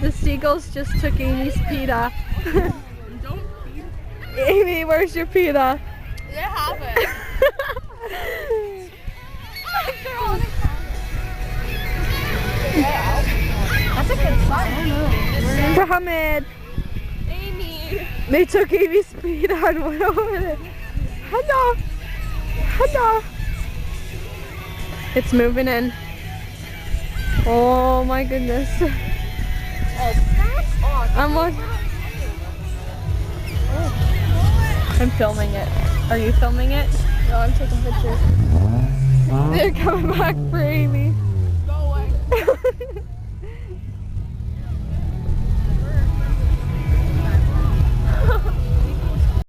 The seagulls just took Amy's peata. Don't feed. Amy, where's your peata? They have it. That's a good sign. Mohammed. Amy. They took Amy's peata and went over there. Hello. Hello. It's moving in. Oh my goodness. I'm like, I'm filming it. Are you filming it? No, I'm taking pictures. They're coming back for Amy. Go away.